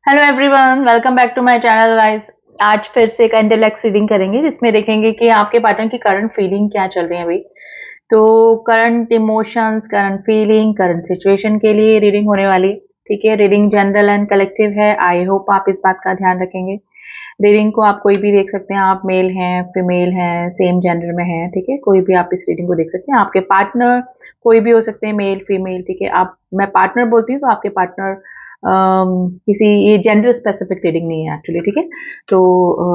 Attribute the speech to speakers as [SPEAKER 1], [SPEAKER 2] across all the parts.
[SPEAKER 1] Hello everyone, welcome back to my channel guys. आज फिर से एक इंटेलेक्ट रीडिंग करेंगे जिसमें देखेंगे कि आपके पार्टनर की करंट फीलिंग क्या चल रही है अभी। तो current emotions, current feeling, current situation के लिए रीडिंग होने वाली। ठीक है, रीडिंग जनरल एंड कलेक्टिव है। आई होप आप इस बात का ध्यान रखेंगे। रीडिंग को आप कोई भी देख सकते हैं, आप मेल हैं, फीमेल हैं, सेम जेंडर में हैं, ठीक है, कोई भी आप इस रीडिंग को देख सकते हैं। आपके पार्टनर कोई भी हो सकते हैं, मेल फीमेल, ठीक है। आप मैं पार्टनर बोलती हूँ तो आपके पार्टनर किसी ये जेंडर स्पेसिफिक रीडिंग नहीं है एक्चुअली, ठीक है। तो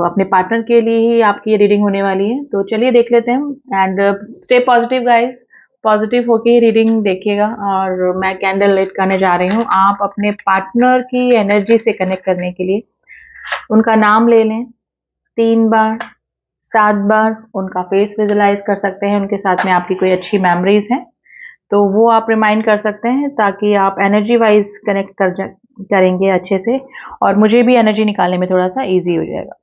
[SPEAKER 1] अपने पार्टनर के लिए ही आपकी ये रीडिंग होने वाली है। तो चलिए देख लेते हैं and stay positive guys. Positive होके रीडिंग देखिएगा। और मैं कैंडल लाइट करने जा रही हूँ। आप अपने पार्टनर की एनर्जी से कनेक्ट करने के लिए उनका नाम ले लें 3 बार, 7 बार। उनका फेस विजुलाइज कर सकते हैं। उनके साथ में आपकी कोई अच्छी मेमोरीज हैं तो वो आप रिमाइंड कर सकते हैं, ताकि आप एनर्जी वाइज कनेक्ट करेंगे अच्छे से, और मुझे भी एनर्जी निकालने में थोड़ा सा इजी हो जाएगा।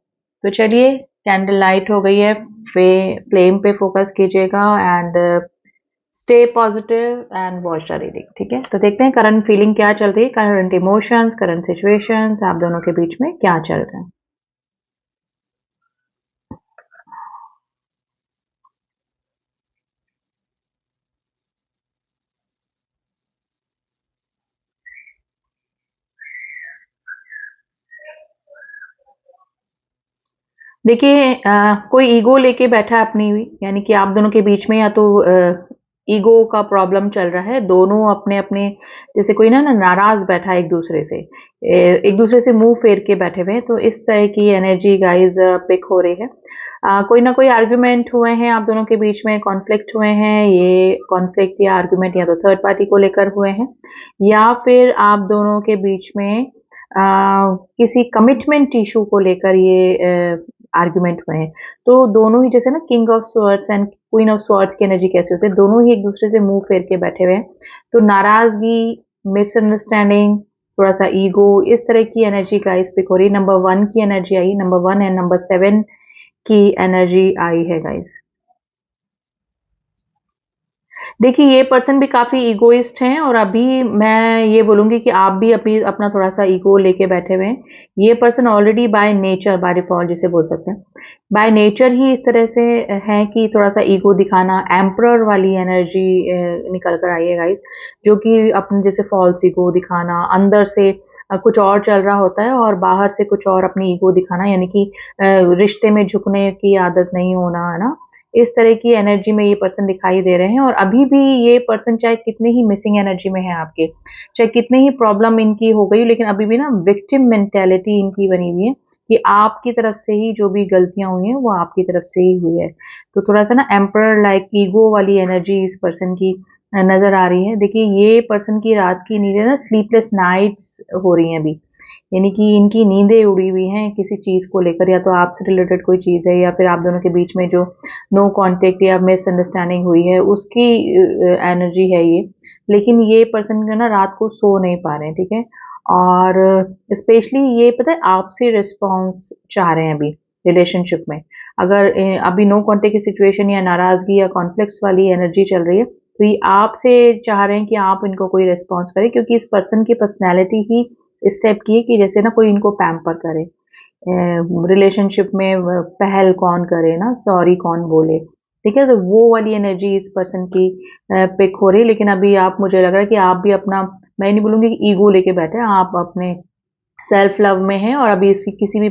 [SPEAKER 1] तो चलिए, कैंडल लाइट हो गई है। फ्लेम पे फोकस कीजिएगा and stay positive and watch the reading. ठीक है, तो देखते हैं करंट फीलिंग क्या चल रही है, करंट इमोशंस, करंट सिचुएशंस आप दोनों के बीच में क्या चल रहा है। देखिए, कोई ईगो लेके बैठा है अपनी हुई, यानी कि आप दोनों के बीच में या तो ईगो का प्रॉब्लम चल रहा है। दोनों अपने अपने, जैसे कोई ना ना नाराज बैठा है एक दूसरे से, एक दूसरे से मुंह फेर के बैठे हुए हैं। तो इस तरह की एनर्जी गाइज पिक हो रही है। कोई ना कोई आर्ग्यूमेंट हुए हैं आप दोनों के बीच में, कॉन्फ्लिक्ट हुए हैं। ये कॉन्फ्लिक्ट या आर्ग्यूमेंट या तो थर्ड पार्टी को लेकर हुए हैं, या फिर आप दोनों के बीच में किसी कमिटमेंट इशू को लेकर ये आर्ग्यूमेंट हुए हैं। तो दोनों ही, जैसे ना king of swords and queen of swords की एनर्जी कैसे होती है, दोनों ही एक दूसरे से मुंह फेर के बैठे हुए हैं। तो नाराजगी, मिसअंडरस्टैंडिंग, थोड़ा सा ईगो, इस तरह की एनर्जी का इस पिक हो रही। नंबर 1 की energy I, number 1 and number 7 की एनर्जी आई है गाइस। देखिए, ये पर्सन भी काफ़ी ईगोइस्ट हैं, और अभी मैं ये बोलूँगी कि आप भी अभी अपना थोड़ा-सा ईगो लेके बैठे हुए हैं। ये person already by nature, by default जिसे बोल सकते हैं, बाय नेचर ही इस तरह से हैं कि थोड़ा-सा ईगो दिखाना, एम्परर वाली एनर्जी निकल कर आई है गाइज़, जो कि अपने जैसे फ़ॉल्स ईगो दिखाना, अंदर से कुछ और चल रहा होता है और बाहर से कुछ और अपनी ईगो दिखाना, यानी कि रिश्ते में झुकने की आदत नहीं होना, है ना? इस तरह की एनर्जी में ये पर्सन दिखाई दे रहे हैं। और अभी भी ये पर्सन चाहे कितने ही मिसिंग एनर्जी में है आपके, चाहे कितने ही प्रॉब्लम इनकी हो गई, लेकिन अभी भी ना विक्टिम मेंटालिटी इनकी बनी हुई है कि आपकी तरफ से ही जो भी गलतियां हुई हैं वो आपकी तरफ से ही हुई है। तो थोड़ा सा ना एम्परर लाइक ईगो वाली एनर्जी इस पर्सन की नजर आ रही है। देखिए, ये पर्सन की रात की नींदें ना स्लीपलेस नाइट्स हो रही हैं अभी, यानी कि इनकी नींदें उड़ी हुई हैं किसी चीज़ को लेकर, या तो आपसे रिलेटेड कोई चीज़ है, या फिर आप दोनों के बीच में जो नो कांटेक्ट या मिसअंडरस्टैंडिंग हुई है उसकी एनर्जी है ये। लेकिन ये पर्सन जो ना रात को सो नहीं पा रहे हैं, ठीक है। और स्पेशली ये पता है आपसे रिस्पॉन्स चाह रहे हैं अभी रिलेशनशिप में। अगर अभी नो कांटेक्ट की सिचुएशन या नाराजगी या कॉन्फ्लिक्ट्स वाली एनर्जी चल रही है, तो ये आपसे चाह रहे हैं कि आप इनको कोई रिस्पॉन्स करें, क्योंकि इस पर्सन की पर्सनैलिटी ही इस टाइप की है कि जैसे ना कोई इनको पैम्पर करे। रिलेशनशिप में पहल कौन करे ना, सॉरी कौन बोले, ठीक है। तो वो वाली एनर्जी इस पर्सन की पिक हो रही है। लेकिन अभी आप, मुझे लग रहा है कि आप भी अपना, मैं नहीं बोलूंगी कि ईगो लेके बैठे हैं, आप अपने सेल्फ लव में हैं, और अभी इसी किसी भी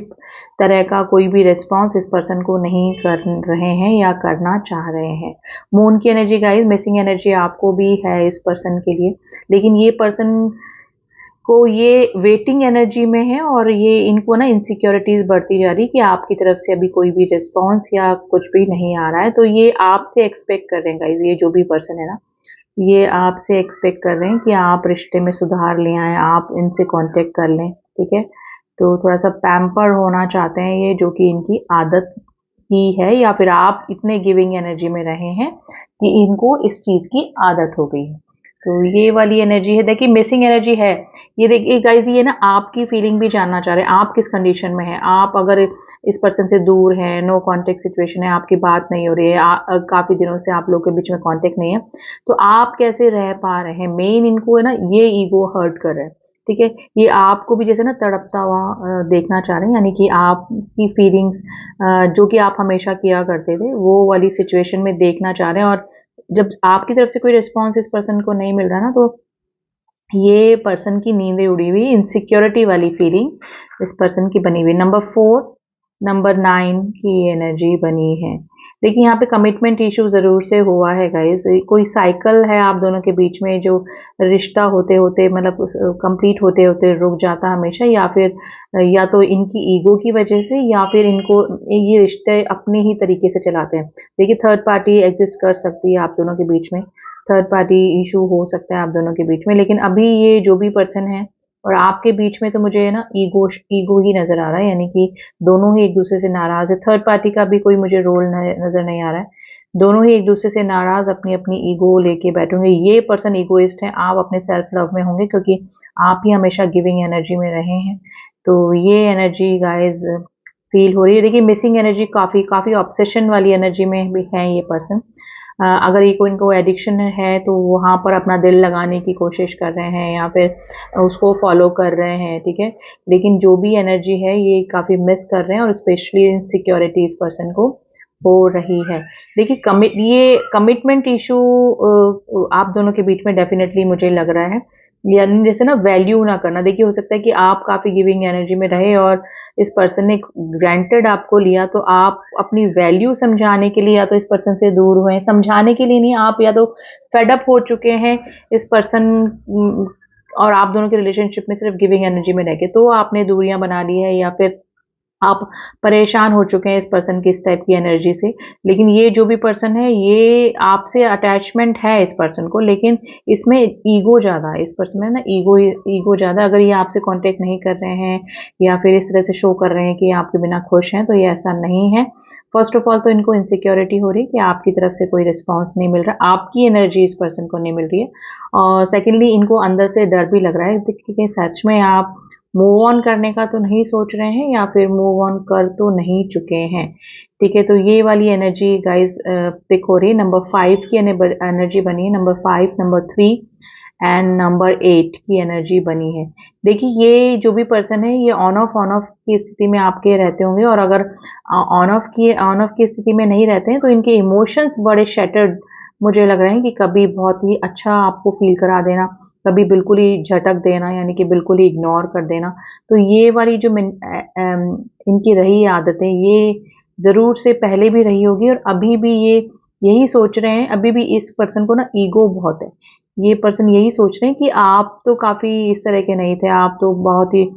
[SPEAKER 1] तरह का कोई भी रिस्पॉन्स इस पर्सन को नहीं कर रहे हैं या करना चाह रहे हैं। मून की एनर्जी गाइस, मिसिंग एनर्जी आपको भी है इस पर्सन के लिए, लेकिन ये पर्सन को ये वेटिंग एनर्जी में है, और ये इनको ना इनसिक्योरिटीज बढ़ती जा रही कि आपकी तरफ से अभी कोई भी रिस्पॉन्स या कुछ भी नहीं आ रहा है। तो ये आपसे एक्सपेक्ट कर रहे हैं गाइज, ये जो भी पर्सन है ना, ये आपसे एक्सपेक्ट कर रहे हैं कि आप रिश्ते में सुधार ले आए, आप इनसे कांटेक्ट कर लें, ठीक है। तो थोड़ा सा पैम्पर होना चाहते हैं ये, जो कि इनकी आदत ही है, या फिर आप इतने गिविंग एनर्जी में रहे हैं कि इनको इस चीज की आदत हो गई है। तो ये वाली एनर्जी है, देखिए मिसिंग एनर्जी है। ये देखिए गाइज, ये ना आपकी फीलिंग भी जानना चाह रहे हैं, आप किस कंडीशन में हैं। आप अगर इस पर्सन से दूर हैं, नो कांटेक्ट सिचुएशन है, आपकी बात नहीं हो रही है, काफी दिनों से आप लोग के बीच में कांटेक्ट नहीं है, तो आप कैसे रह पा रहे हैं। मेन इनको है ना, ये ईगो हर्ट कर रहा है, ठीक है। ये आपको भी जैसे ना तड़पता हुआ देखना चाह रहे हैं, यानी कि आपकी फीलिंग्स जो कि आप हमेशा किया करते थे, वो वाली सिचुएशन में देखना चाह रहे हैं। और जब आपकी तरफ से कोई रिस्पॉन्स इस पर्सन को नहीं मिल रहा ना, तो ये पर्सन की नींदें उड़ी हुई, इनसिक्योरिटी वाली फीलिंग इस पर्सन की बनी हुई। नंबर 4, नंबर 9 की एनर्जी बनी है। देखिए यहाँ पे कमिटमेंट इशू जरूर से हुआ है गाइस, कोई साइकिल है आप दोनों के बीच में, जो रिश्ता होते होते मतलब कंप्लीट होते होते रुक जाता हमेशा, या फिर या तो इनकी ईगो की वजह से, या फिर इनको ये रिश्ते अपने ही तरीके से चलाते हैं। देखिए थर्ड पार्टी एग्जिस्ट कर सकती है आप दोनों के बीच में, थर्ड पार्टी इशू हो सकता है आप दोनों के बीच में, लेकिन अभी ये जो भी पर्सन है और आपके बीच में, तो मुझे ना ईगो ईगो ही नजर आ रहा है, यानी कि दोनों ही एक दूसरे से नाराज है। थर्ड पार्टी का भी कोई मुझे रोल नजर नहीं आ रहा है। दोनों ही एक दूसरे से नाराज अपनी अपनी ईगो लेके बैठेंगे। ये पर्सन ईगोइस्ट है, आप अपने सेल्फ लव में होंगे, क्योंकि आप ही हमेशा गिविंग एनर्जी में रहे हैं। तो ये एनर्जी गाइज फील हो रही है। देखिए मिसिंग एनर्जी काफी काफी ऑब्सेशन वाली एनर्जी में भी है ये पर्सन। अगर ये कोई इनको एडिक्शन है, तो वहां पर अपना दिल लगाने की कोशिश कर रहे हैं, या फिर उसको फॉलो कर रहे हैं, ठीक है। लेकिन जो भी एनर्जी है, ये काफी मिस कर रहे हैं, और स्पेशली इनसिक्योरिटी इस पर्सन को हो रही है। देखिए ये कमिटमेंट इशू आप दोनों के बीच में डेफिनेटली मुझे लग रहा है, यानी जैसे ना वैल्यू ना करना। देखिए हो सकता है कि आप काफी गिविंग एनर्जी में रहे, और इस पर्सन ने ग्रांटेड आपको लिया, तो आप अपनी वैल्यू समझाने के लिए या तो इस पर्सन से दूर हुए, समझाने के लिए नहीं, आप या तो फेडअप हो चुके हैं इस पर्सन और आप दोनों के रिलेशनशिप में सिर्फ गिविंग एनर्जी में रह के, तो आपने दूरियां बना ली है, या फिर आप परेशान हो चुके हैं इस पर्सन की इस टाइप की एनर्जी से। लेकिन ये जो भी पर्सन है, ये आपसे अटैचमेंट है इस पर्सन को, लेकिन इसमें ईगो ज्यादा है। इस पर्सन में ना ईगो ईगो ज्यादा। अगर ये आपसे कांटेक्ट नहीं कर रहे हैं, या फिर इस तरह से शो कर रहे हैं कि आपके बिना खुश हैं, तो ये ऐसा नहीं है। फर्स्ट ऑफ ऑल तो इनको इनसिक्योरिटी हो रही है कि आपकी तरफ से कोई रिस्पॉन्स नहीं मिल रहा, आपकी एनर्जी इस पर्सन को नहीं मिल रही है। और सेकेंडली इनको अंदर से डर भी लग रहा है कि सच में आप मूव ऑन करने का तो नहीं सोच रहे हैं, या फिर मूव ऑन कर तो नहीं चुके हैं, ठीक है। तो ये वाली एनर्जी गाइस पिक हो रही है। नंबर 5 की एनर्जी बनी है, नंबर 5, नंबर 3 एंड नंबर 8 की एनर्जी बनी है। देखिए ये जो भी पर्सन है, ये ऑन ऑफ की स्थिति में आपके रहते होंगे, और अगर ऑन ऑफ की स्थिति में नहीं रहते हैं, तो इनके इमोशंस बड़े शैटर्ड मुझे लग रहे हैं, कि कभी बहुत ही अच्छा आपको फील करा देना, कभी बिल्कुल ही झटक देना, यानी कि बिल्कुल ही इग्नोर कर देना। तो ये वाली जो इनकी रही आदतें, ये जरूर से पहले भी रही होगी, और अभी भी ये यही सोच रहे हैं। अभी भी इस पर्सन को ना ईगो बहुत है। ये पर्सन यही सोच रहे हैं कि आप तो काफी इस तरह के नहीं थे, आप तो बहुत ही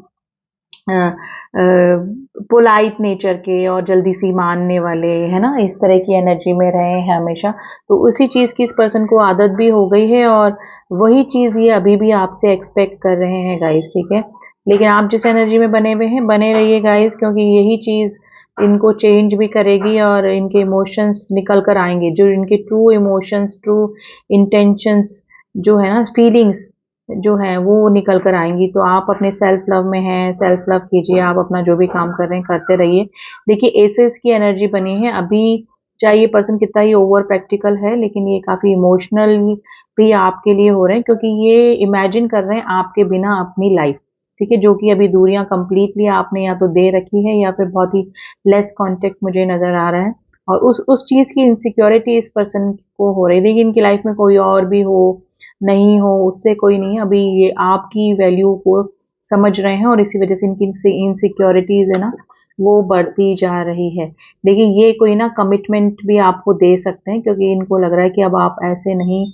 [SPEAKER 1] पोलाइट नेचर के और जल्दी सी मानने वाले, है ना, इस तरह की एनर्जी में रहे हैं हमेशा। तो उसी चीज की इस पर्सन को आदत भी हो गई है, और वही चीज ये अभी भी आपसे एक्सपेक्ट कर रहे हैं गाइस, ठीक है। लेकिन आप जिस एनर्जी में बने हुए हैं, बने रहिए गाइस, क्योंकि यही चीज इनको चेंज भी करेगी, और इनके इमोशंस निकल कर आएंगे, जो इनके ट्रू इमोशंस, ट्रू इंटेंशंस जो है ना, फीलिंग्स जो है, वो निकल कर आएंगी। तो आप अपने सेल्फ लव में हैं, सेल्फ लव कीजिए, आप अपना जो भी काम कर रहे हैं करते रहिए। देखिए एसेस की एनर्जी बनी है अभी, चाहे ये पर्सन कितना ही ओवर प्रैक्टिकल है, लेकिन ये काफी इमोशनल भी आपके लिए हो रहे हैं, क्योंकि ये इमेजिन कर रहे हैं आपके बिना अपनी लाइफ, ठीक है, जो कि अभी दूरियां कंप्लीटली आपने या तो दे रखी है, या फिर बहुत ही लेस कांटेक्ट मुझे नजर आ रहा है। और उस चीज की इनसिक्योरिटी इस पर्सन को हो रही है। देखिए इनकी लाइफ में कोई और भी हो, नहीं हो, उससे कोई नहीं, अभी ये आपकी वैल्यू को समझ रहे हैं, और इसी वजह से इनकी इनसिक्योरिटीज है ना, वो बढ़ती जा रही है। देखिए ये कोई ना कमिटमेंट भी आपको दे सकते हैं, क्योंकि इनको लग रहा है कि अब आप ऐसे नहीं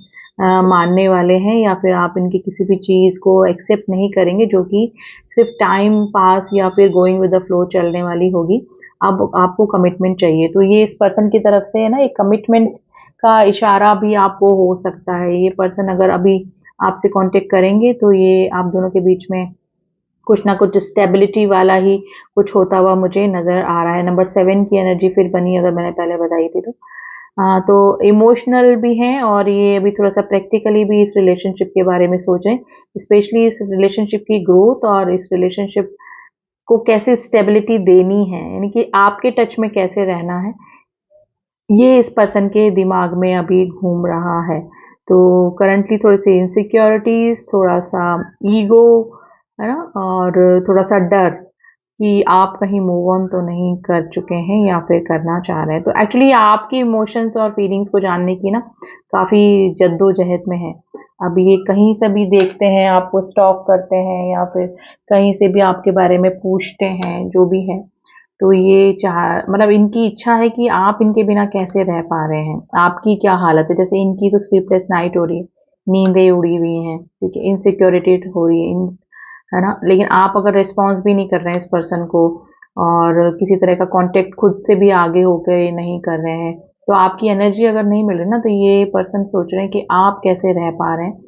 [SPEAKER 1] मानने वाले हैं, या फिर आप इनकी किसी भी चीज को एक्सेप्ट नहीं करेंगे, जो कि सिर्फ टाइम पास या फिर गोइंग विद द फ्लो चलने वाली होगी। अब आपको कमिटमेंट चाहिए, तो ये इस पर्सन की तरफ से है ना, एक कमिटमेंट का इशारा भी आपको हो सकता है। ये पर्सन अगर अभी आपसे कांटेक्ट करेंगे, तो ये आप दोनों के बीच में कुछ ना कुछ स्टेबिलिटी वाला ही कुछ होता हुआ मुझे नजर आ रहा है। नंबर 7 की एनर्जी फिर बनी, अगर मैंने पहले बताई थी तो। तो इमोशनल भी हैं और ये अभी थोड़ा सा प्रैक्टिकली भी इस रिलेशनशिप के बारे में सोचें, स्पेशली इस रिलेशनशिप की ग्रोथ और इस रिलेशनशिप को कैसे स्टेबिलिटी देनी है, यानी कि आपके टच में कैसे रहना है, ये इस पर्सन के दिमाग में अभी घूम रहा है। तो करंटली थोड़ी सी इनसिक्योरिटीज, थोड़ा सा ईगो, है ना, और थोड़ा सा डर कि आप कहीं मूव ऑन तो नहीं कर चुके हैं या फिर करना चाह रहे हैं। तो एक्चुअली आपकी इमोशंस और फीलिंग्स को जानने की ना काफ़ी जद्दोजहद में है। अब ये कहीं से भी देखते हैं, आपको स्टॉक करते हैं या फिर कहीं से भी आपके बारे में पूछते हैं, जो भी है। तो ये मतलब इनकी इच्छा है कि आप इनके बिना कैसे रह पा रहे हैं, आपकी क्या हालत है। जैसे इनकी तो स्लीपलेस नाइट हो रही है, नींदें उड़ी हुई हैं, ठीक है, इनसिक्योरिटी हो रही है, है ना, लेकिन आप अगर रिस्पॉन्स भी नहीं कर रहे हैं इस पर्सन को और किसी तरह का कांटेक्ट खुद से भी आगे होकर नहीं कर रहे हैं, तो आपकी एनर्जी अगर नहीं मिल रही ना, तो ये पर्सन सोच रहे हैं कि आप कैसे रह पा रहे हैं,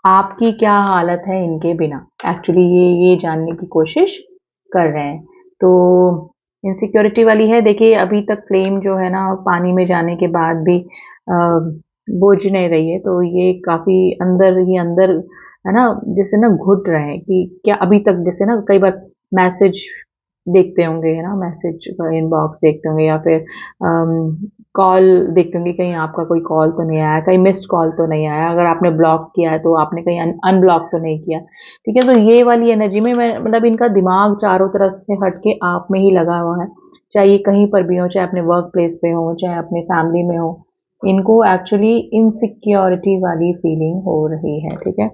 [SPEAKER 1] आपकी क्या हालत है इनके बिना। एक्चुअली ये जानने की कोशिश कर रहे हैं। तो इनसिक्योरिटी वाली है, देखिए अभी तक फ्लेम जो है ना पानी में जाने के बाद भी बुझ नहीं रही है, तो ये काफी अंदर ही अंदर, है ना, जैसे ना घुट रहे हैं कि क्या अभी तक, जैसे ना कई बार मैसेज देखते होंगे, है ना, मैसेज इनबॉक्स देखते होंगे या फिर कॉल देखते होंगे, कहीं आपका कोई कॉल तो नहीं आया, कहीं मिस्ड कॉल तो नहीं आया, अगर आपने ब्लॉक किया है तो आपने कहीं अनब्लॉक तो नहीं किया, ठीक है। तो ये वाली एनर्जी में मैं मतलब इनका दिमाग चारों तरफ से हट के आप में ही लगा हुआ है, चाहे ये कहीं पर भी हो, चाहे अपने वर्क प्लेस पे हो, चाहे अपनी फैमिली में हो, इनको एक्चुअली इनसिक्योरिटी वाली फीलिंग हो रही है, ठीक है।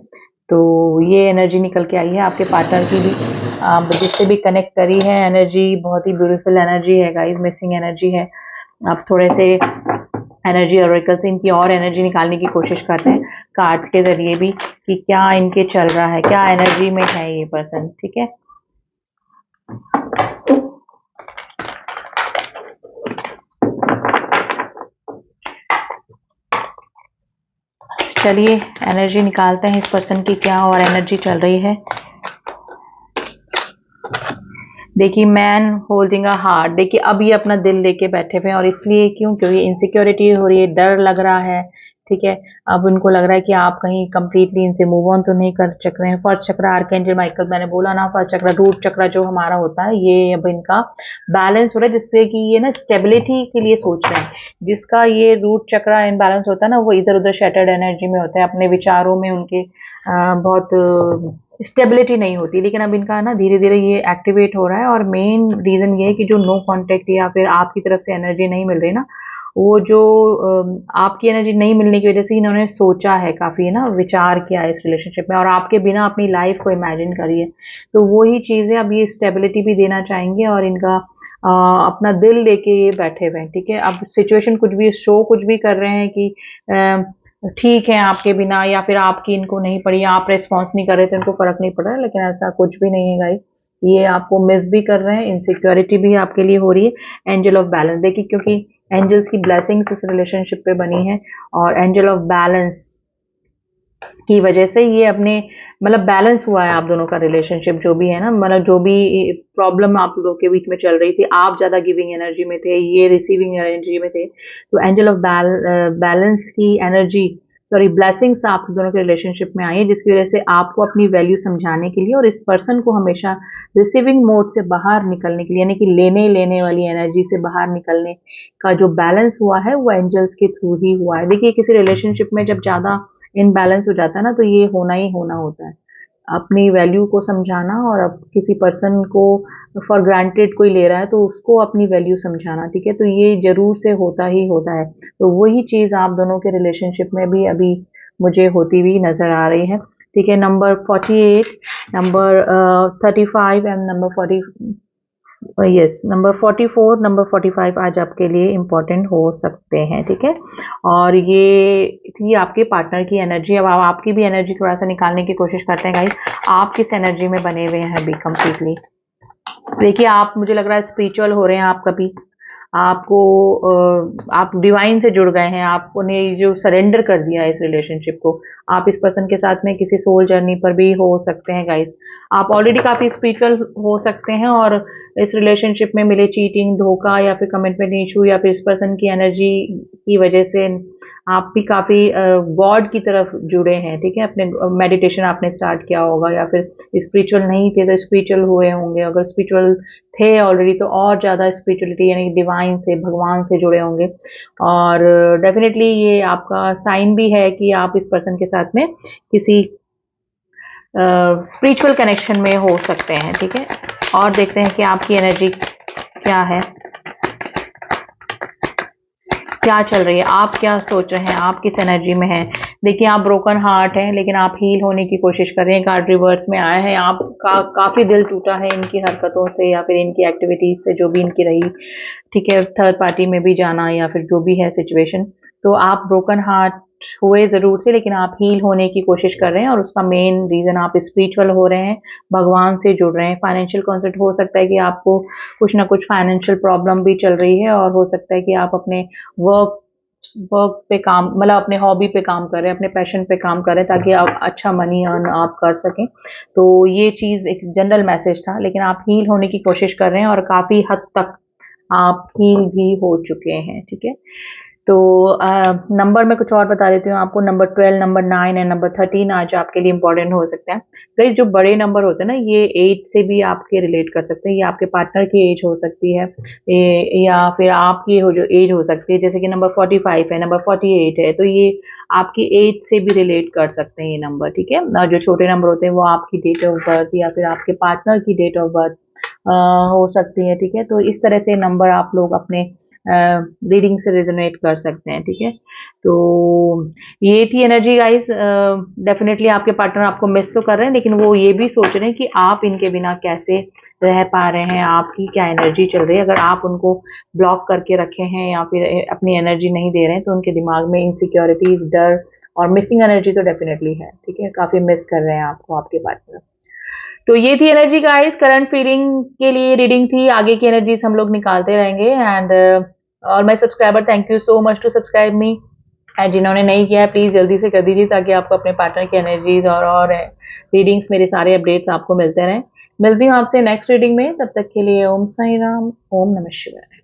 [SPEAKER 1] तो ये एनर्जी निकल के आई है आपके पार्टनर की भी, आप जिससे भी कनेक्ट करी है, एनर्जी बहुत ही ब्यूटीफुल एनर्जी है गाइस, मिसिंग एनर्जी है। आप थोड़े से एनर्जी ऑरेकल से इनकी और एनर्जी निकालने की कोशिश करते हैं कार्ड्स के जरिए भी, कि क्या इनके चल रहा है, क्या एनर्जी में है ये पर्सन, ठीक है। चलिए एनर्जी निकालते हैं इस पर्सन की, क्या और एनर्जी चल रही है। देखिए मैन होल्डिंग अ हार्ट, देखिए अब ये अपना दिल लेके बैठे हुए हैं, और इसलिए क्यों, क्योंकि इनसिक्योरिटी हो रही है, डर लग रहा है, ठीक है। अब उनको लग रहा है कि आप कहीं कंप्लीटली इनसे मूव ऑन तो नहीं कर चक रहे हैं। फर्स्ट चक्र आर्कएंजल माइकल, मैंने बोला ना, फर्स्ट चक्र रूट चक्र जो हमारा होता है, ये अब इनका बैलेंस हो रहा है, जिससे कि ये ना स्टेबिलिटी के लिए सोच रहे हैं। जिसका ये रूट चक्र इनबैलेंस होता है ना, वो इधर उधर शैटर्ड एनर्जी में होता है, अपने विचारों में उनके बहुत स्टेबिलिटी नहीं होती। लेकिन अब इनका ना धीरे धीरे ये एक्टिवेट हो रहा है, और मेन रीजन ये है कि जो नो कांटेक्ट या फिर आपकी तरफ से एनर्जी नहीं मिल रही ना, वो जो आपकी एनर्जी नहीं मिलने की वजह से इन्होंने सोचा है काफी, है ना, विचार किया है इस रिलेशनशिप में, और आपके बिना अपनी लाइफ को इमेजिन करी है। तो वही चीजें अब ये स्टेबिलिटी भी देना चाहेंगे, और इनका अपना दिल लेके ये बैठे हुए हैं, ठीक है। अब सिचुएशन कुछ भी, शो कुछ भी कर रहे हैं कि ठीक है आपके बिना, या फिर आपकी इनको नहीं पड़ी, आप रेस्पॉन्स नहीं कर रहे तो इनको फर्क नहीं पड़ रहा है, लेकिन ऐसा कुछ भी नहीं है गाइस। ये आपको मिस भी कर रहे हैं, इनसिक्योरिटी भी आपके लिए हो रही है। एंजल ऑफ बैलेंस, देखिए क्योंकि एंजल्स की ब्लेसिंग्स इस रिलेशनशिप पे बनी है, और एंजल ऑफ बैलेंस की वजह से ये अपने मतलब बैलेंस हुआ है आप दोनों का रिलेशनशिप, जो भी है ना, मतलब जो भी प्रॉब्लम आप लोगों के बीच में चल रही थी, आप ज्यादा गिविंग एनर्जी में थे, ये रिसीविंग एनर्जी में थे, तो एंजल ऑफ बैलेंस की एनर्जी, सॉरी ब्लेसिंग्स आप दोनों के रिलेशनशिप में आई है, जिसकी वजह से आपको अपनी वैल्यू समझाने के लिए और इस पर्सन को हमेशा रिसीविंग मोड से बाहर निकलने के लिए, यानी कि लेने लेने वाली एनर्जी से बाहर निकलने का जो बैलेंस हुआ है, वो एंजल्स के थ्रू ही हुआ है। देखिए किसी रिलेशनशिप में जब ज्यादा इनबैलेंस हो जाता है ना, तो ये होना ही होना होता है, अपनी वैल्यू को समझाना, और अब किसी पर्सन को फॉर ग्रांटेड कोई ले रहा है तो उसको अपनी वैल्यू समझाना, ठीक है। तो ये जरूर से होता ही होता है। तो वही चीज आप दोनों के रिलेशनशिप में भी अभी मुझे होती हुई नजर आ रही है, ठीक है। Number 48, number 35 and number 40, yes number 44, number 45 आज आपके लिए इम्पोर्टेंट हो सकते हैं, ठीक है। और ये थी आपके पार्टनर की एनर्जी। अब आपकी भी एनर्जी थोड़ा सा निकालने की कोशिश करते हैं गाइस, आप किस एनर्जी में बने हुए हैं अभी कंप्लीटली। देखिए आप, मुझे लग रहा है स्पिरिचुअल हो रहे हैं आप, कभी आपको आप डिवाइन से जुड़ गए हैं, आपने जो सरेंडर कर दिया है इस रिलेशनशिप को। आप इस पर्सन के साथ में किसी सोल जर्नी पर भी हो सकते हैं गाइस। आप ऑलरेडी काफ़ी स्पिरिचुअल हो सकते हैं और इस रिलेशनशिप में मिले चीटिंग, धोखा या फिर कमिटमेंट इशू या फिर इस पर्सन की एनर्जी की वजह से आप भी काफ़ी गॉड की तरफ जुड़े हैं, ठीक है। अपने मेडिटेशन आपने स्टार्ट किया होगा या फिर स्पिरिचुअल नहीं थे तो स्पिरिचुअल हुए होंगे। अगर स्पिरिचुअल थे ऑलरेडी तो और ज़्यादा स्पिरिचुअलिटी यानी डिवाइन से, भगवान से जुड़े होंगे। और डेफिनेटली ये आपका साइन भी है कि आप इस पर्सन के साथ में किसी स्पिरिचुअल कनेक्शन में हो सकते हैं, ठीक है। और देखते हैं कि आपकी एनर्जी क्या है, क्या चल रही है, आप क्या सोच रहे हैं, आप किस एनर्जी में हैं। देखिए आप ब्रोकन हार्ट हैं लेकिन आप हील होने की कोशिश कर रहे हैं। कार्ड रिवर्स में आया है, आपका काफ़ी दिल टूटा है इनकी हरकतों से या फिर इनकी एक्टिविटीज़ से जो भी इनकी रही, ठीक है। थर्ड पार्टी में भी जाना या फिर जो भी है सिचुएशन, तो आप ब्रोकन हार्ट हुए ज़रूर से लेकिन आप हील होने की कोशिश कर रहे हैं और उसका मेन रीज़न आप स्पिरिचुअल हो रहे हैं, भगवान से जुड़ रहे हैं। फाइनेंशियल कॉन्सेप्ट हो सकता है कि आपको कुछ ना कुछ फाइनेंशियल प्रॉब्लम भी चल रही है और हो सकता है कि आप अपने वर्क वर्क पे काम मतलब अपने हॉबी पे काम कर रहे हैं, अपने पैशन पे काम कर रहे हैं ताकि आप अच्छा मनी अर्न आप कर सकें। तो ये चीज़ एक जनरल मैसेज था लेकिन आप हील होने की कोशिश कर रहे हैं और काफ़ी हद तक आप हील भी हो चुके हैं, ठीक है। तो नंबर में कुछ और बता देती हूँ आपको। नंबर 12, नंबर 9 एंड नंबर 13 आज आपके लिए इंपॉर्टेंट हो सकते हैं। गाइस जो बड़े नंबर होते हैं ना ये 8 से भी आपके रिलेट कर सकते हैं। ये आपके पार्टनर की एज हो सकती है या फिर आपकी हो जो एज हो सकती है, जैसे कि नंबर 45 है, नंबर 48 है, तो ये आपकी एज से भी रिलेट कर सकते हैं ये नंबर, ठीक है। और जो छोटे नंबर होते हैं वो आपकी डेट ऑफ बर्थ या फिर आपके पार्टनर की डेट ऑफ बर्थ हो सकती है, ठीक है। तो इस तरह से नंबर आप लोग अपने रीडिंग से रेजोनेट कर सकते हैं, ठीक है। तो ये थी एनर्जी गाइस। डेफिनेटली आपके पार्टनर आपको मिस तो कर रहे हैं लेकिन वो ये भी सोच रहे हैं कि आप इनके बिना कैसे रह पा रहे हैं, आपकी क्या एनर्जी चल रही है। अगर आप उनको ब्लॉक करके रखे हैं या फिर अपनी एनर्जी नहीं दे रहे हैं तो उनके दिमाग में इनसिक्योरिटीज, डर और मिसिंग एनर्जी तो डेफिनेटली है, ठीक है। काफ़ी मिस कर रहे हैं आपको आपके पार्टनर। तो ये थी एनर्जी गाइस, करंट फीलिंग के लिए रीडिंग थी। आगे की एनर्जीज हम लोग निकालते रहेंगे एंड और my subscriber, thank you so much to subscribe me. And जिन्होंने नहीं किया है प्लीज़ जल्दी से कर दीजिए ताकि आपको अपने पार्टनर की एनर्जीज और रीडिंग्स, मेरे सारे अपडेट्स आपको मिलते रहें। मिलती हूँ आपसे नेक्स्ट रीडिंग में, तब तक के लिए ओम साई राम, ओम नमः शिवाय।